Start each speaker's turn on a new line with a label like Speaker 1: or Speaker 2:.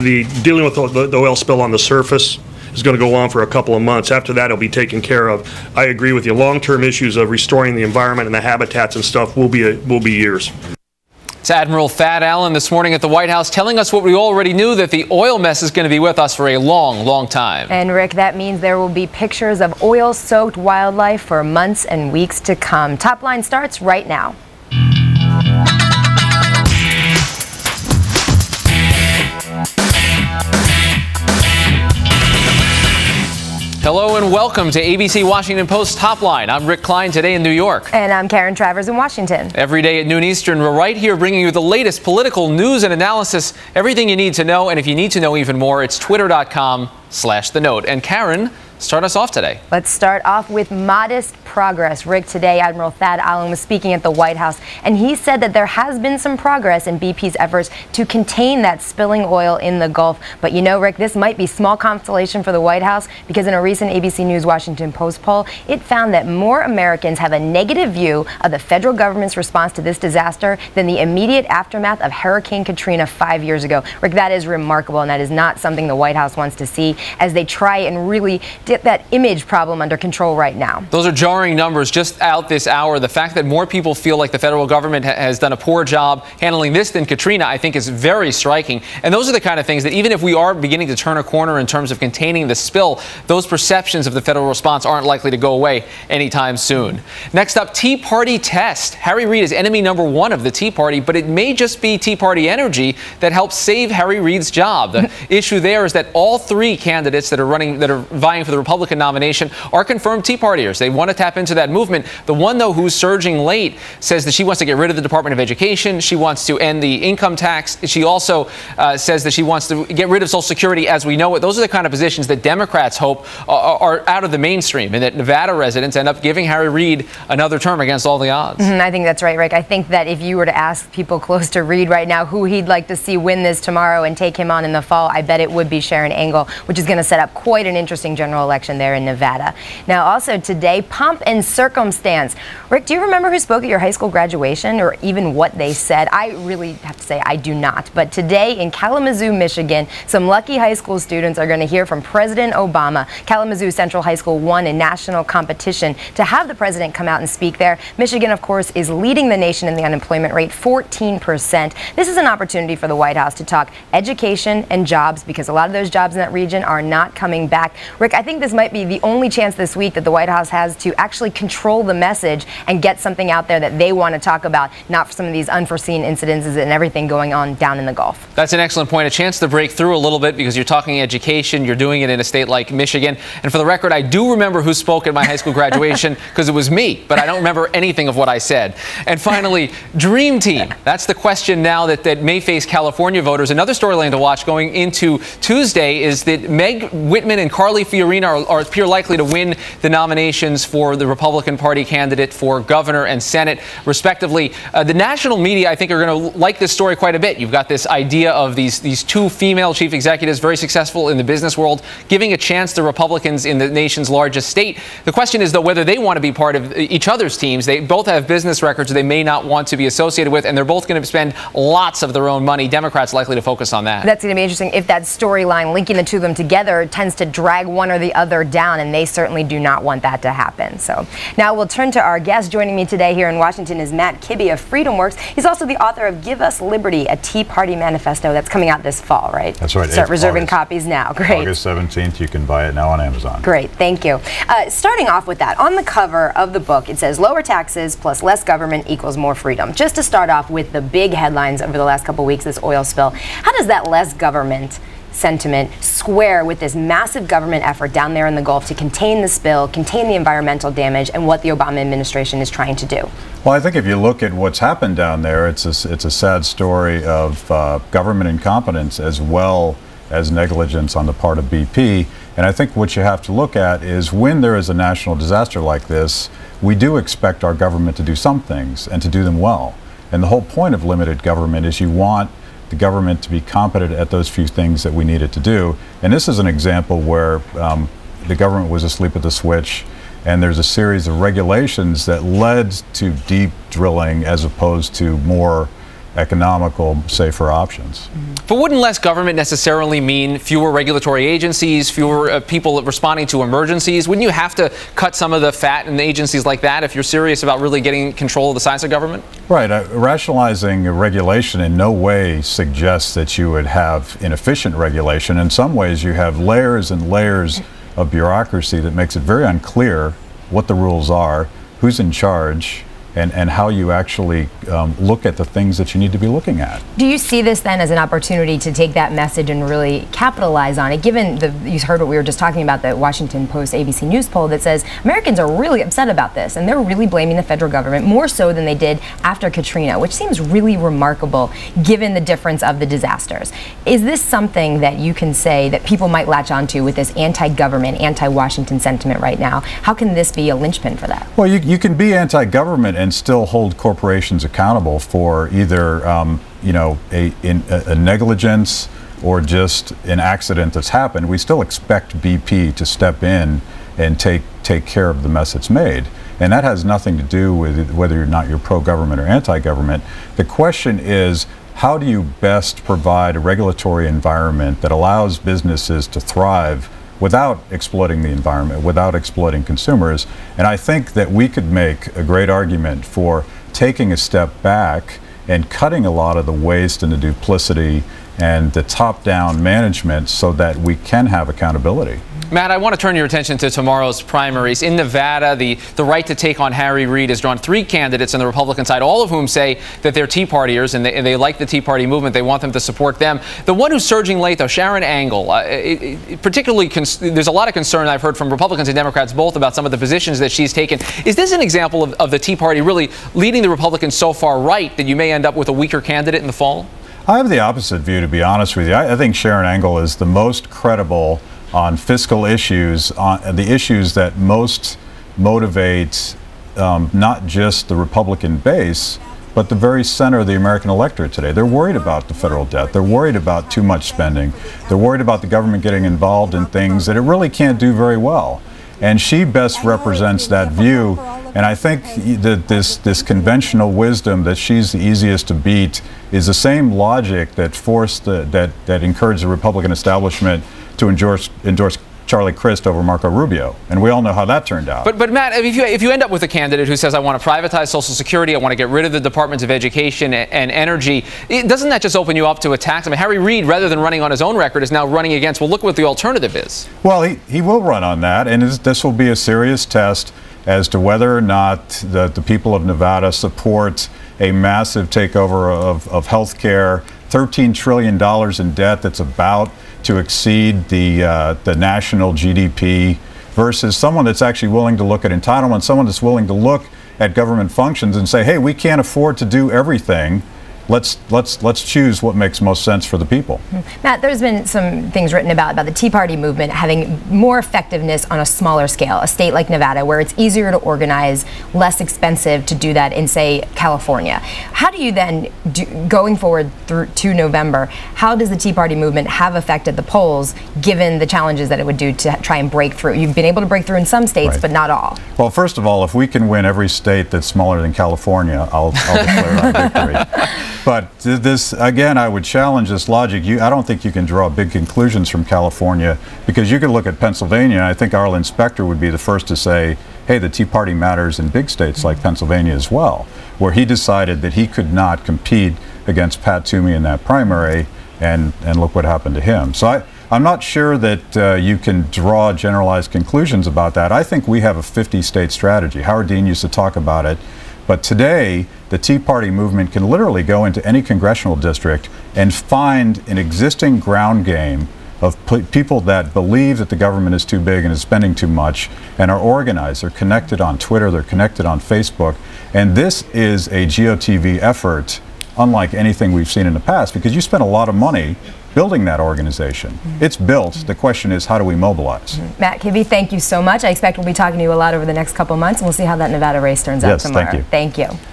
Speaker 1: Dealing with the oil spill on the surface is going to go on for a couple of months. After that, it'll be taken care of. I agree with you. Long-term issues of restoring the environment and the habitats and stuff will be years.
Speaker 2: It's Admiral Thad Allen this morning at the White House telling us what we already knew, that the oil mess is going to be with us for a long, long time.
Speaker 3: And Rick, that means there will be pictures of oil-soaked wildlife for months and weeks to come. Top Line starts right now.
Speaker 2: Hello and welcome to ABC Washington Post Top Line. I'm Rick Klein, today in New York.
Speaker 3: And I'm Karen Travers in Washington.
Speaker 2: Every day at noon Eastern, we're right here bringing you the latest political news and analysis, everything you need to know. And if you need to know even more, it's twitter.com/The Note. And Karen, start us off today.
Speaker 3: Let's start off with modest progress. Rick, today Admiral Thad Allen was speaking at the White House, and he said that there has been some progress in BP's efforts to contain that spilling oil in the Gulf. But you know, Rick, this might be small consolation for the White House, because in a recent ABC News Washington Post poll, it found that more Americans have a negative view of the federal government's response to this disaster than the immediate aftermath of Hurricane Katrina 5 years ago. Rick, that is remarkable, and that is not something the White House wants to see as they try and really get that image problem under control right now.
Speaker 2: Those are jarring numbers just out this hour. The fact that more people feel like the federal government has done a poor job handling this than Katrina, I think, is very striking. And those are the kind of things that even if we are beginning to turn a corner in terms of containing the spill, those perceptions of the federal response aren't likely to go away anytime soon. Next up, Tea Party test. Harry Reid is enemy number one of the Tea Party, but it may just be Tea Party energy that helps save Harry Reid's job. The issue there is that all three candidates that are vying for the Republican nomination are confirmed Tea Partiers. They want to tap into that movement. The one, though, who's surging late says that she wants to get rid of the Department of Education. She wants to end the income tax. She also says that she wants to get rid of Social Security as we know it. Those are the kind of positions that Democrats hope are out of the mainstream, and that Nevada residents end up giving Harry Reid another term against all the odds.
Speaker 3: I think that's right, Rick. I think that if you were to ask people close to Reid right now who he'd like to see win this tomorrow and take him on in the fall, I bet it would be Sharon Angle, which is going to set up quite an interesting general election there in Nevada. Now, also today, pomp and circumstance. Rick, do you remember who spoke at your high school graduation, or even what they said? I really have to say I do not. But today in Kalamazoo, Michigan, some lucky high school students are going to hear from President Obama. Kalamazoo Central High School won a national competition to have the president come out and speak there. Michigan, of course, is leading the nation in the unemployment rate, 14%. This is an opportunity for the White House to talk education and jobs, because a lot of those jobs in that region are not coming back. Rick, I think this might be the only chance this week that the White House has to actually control the message and get something out there that they want to talk about, not for some of these unforeseen incidences and everything going on down in the Gulf.
Speaker 2: That's an excellent point. A chance to break through a little bit, because you're talking education, you're doing it in a state like Michigan. And for the record, I do remember who spoke at my high school graduation, because it was me, but I don't remember anything of what I said. And finally, Dream Team. That's the question now that may face California voters. Another storyline to watch going into Tuesday is that Meg Whitman and Carly Fiorina appear likely to win the nominations for the Republican Party candidate for governor and Senate, respectively. The national media, I think, are going to like this story quite a bit. You've got this idea of these two female chief executives, very successful in the business world, giving a chance to Republicans in the nation's largest state. The question is, though, whether they want to be part of each other's teams. They both have business records they may not want to be associated with, and they're both going to spend lots of their own money. Democrats likely to focus on that.
Speaker 3: That's going to be interesting if that storyline linking the two of them together tends to drag one or the other down, and they certainly do not want that to happen. So now we'll turn to our guest. Joining me today here in Washington is Matt Kibbe of FreedomWorks. He's also the author of Give Us Liberty, a Tea Party manifesto that's coming out this fall, right?
Speaker 4: That's right.
Speaker 3: Start reserving copies now. Great.
Speaker 4: August 17th. You can buy it now on Amazon.
Speaker 3: Great. Thank you. Starting off with that, on the cover of the book, it says lower taxes plus less government equals more freedom. Just to start off with the big headlines over the last couple of weeks, this oil spill, how does that less government sentiment square with this massive government effort down there in the Gulf to contain the spill, contain the environmental damage, and what the Obama administration is trying to do?
Speaker 4: Well, I think if you look at what's happened down there, it's a sad story of government incompetence as well as negligence on the part of BP. And I think what you have to look at is when there is a national disaster like this, we do expect our government to do some things and to do them well. And the whole point of limited government is you want the government to be competent at those few things that we need it to do. And this is an example where the government was asleep at the switch, and there's a series of regulations that led to deep drilling as opposed to more economical, safer options.
Speaker 2: But wouldn't less government necessarily mean fewer regulatory agencies, fewer people responding to emergencies? Wouldn't you have to cut some of the fat in agencies like that if you're serious about really getting control of the size of government?
Speaker 4: Right. Rationalizing regulation in no way suggests that you would have inefficient regulation. In some ways, you have layers and layers of bureaucracy that makes it very unclear what the rules are, who's in charge, and how you actually look at the things that you need to be looking at.
Speaker 3: Do you see this then as an opportunity to take that message and really capitalize on it, given you heard what we were just talking about, the Washington Post ABC News poll that says Americans are really upset about this and they're really blaming the federal government more so than they did after Katrina, which seems really remarkable given the difference of the disasters. Is this something that you can say that people might latch onto with this anti-government, anti-Washington sentiment right now? How can this be a linchpin for that?
Speaker 4: Well, you can be anti-government and still hold corporations accountable for either a negligence or just an accident that's happened. We still expect BP to step in and take care of the mess that's made. And that has nothing to do with whether or not you're pro-government or anti-government. The question is, how do you best provide a regulatory environment that allows businesses to thrive without exploiting the environment, without exploiting consumers? And I think that we could make a great argument for taking a step back and cutting a lot of the waste and the duplicity and the top-down management so that we can have accountability.
Speaker 2: Matt, I want to turn your attention to tomorrow's primaries. In Nevada, the right to take on Harry Reid has drawn 3 candidates on the Republican side, all of whom say that they're Tea Partiers and they like the Tea Party movement. They want them to support them. The one who's surging late, though, Sharon Angle, particularly there's a lot of concern I've heard from Republicans and Democrats both about some of the positions that she's taken. Is this an example of the Tea Party really leading the Republicans so far right that you may end up with a weaker candidate in the fall?
Speaker 4: I have the opposite view, to be honest with you. I think Sharon Angle is the most credible on fiscal issues, on the issues that most motivate not just the Republican base, but the very center of the American electorate today. They're worried about the federal debt. They're worried about too much spending. They're worried about the government getting involved in things that it really can't do very well. And she best represents that view. And I think that this conventional wisdom that she's the easiest to beat is the same logic that that encouraged the Republican establishment to endorse Charlie Crist over Marco Rubio, and we all know how that turned out.
Speaker 2: But Matt, if you end up with a candidate who says, I want to privatize Social Security, I want to get rid of the Departments of Education and Energy, doesn't that just open you up to attacks? I mean, Harry Reid, rather than running on his own record, is now running against, well, look what the alternative is. Well,
Speaker 4: he will run on that, and this will be a serious test as to whether or not the people of Nevada support a massive takeover of health care, $13 trillion in debt that's about to exceed the national GDP, versus someone that's actually willing to look at entitlement, someone that's willing to look at government functions and say, hey, we can't afford to do everything. Let's choose what makes most sense for the people.
Speaker 3: Matt, there's been some things written about the Tea Party movement having more effectiveness on a smaller scale, a state like Nevada, where it's easier to organize, less expensive to do that in, say, California. How do you then, going forward through to November, how does the Tea Party movement have effect at the polls, given the challenges that it would do to try and break through? You've been able to break through in some states, but not all.
Speaker 4: Well, first of all, if we can win every state that's smaller than California, I'll declare our victory. But this, again, I would challenge this logic. I don't think you can draw big conclusions from California, because you could look at Pennsylvania, and I think Arlen Specter would be the first to say, hey, the Tea Party matters in big states like Pennsylvania as well, where he decided that he could not compete against Pat Toomey in that primary, and look what happened to him. So I'm not sure that you can draw generalized conclusions about that. I think we have a 50-state strategy. Howard Dean used to talk about it. But today, the Tea Party movement can literally go into any congressional district and find an existing ground game of people that believe that the government is too big and is spending too much and are organized. They're connected on Twitter, they're connected on Facebook. And this is a GOTV effort unlike anything we've seen in the past, because you spent a lot of money building that organization. It's built. The question is, how do we mobilize?
Speaker 3: Matt Kibbe, thank you so much. I expect we'll be talking to you a lot over the next couple months, and we'll see how that Nevada race turns out tomorrow.
Speaker 4: Yes, thank you.
Speaker 3: Thank you.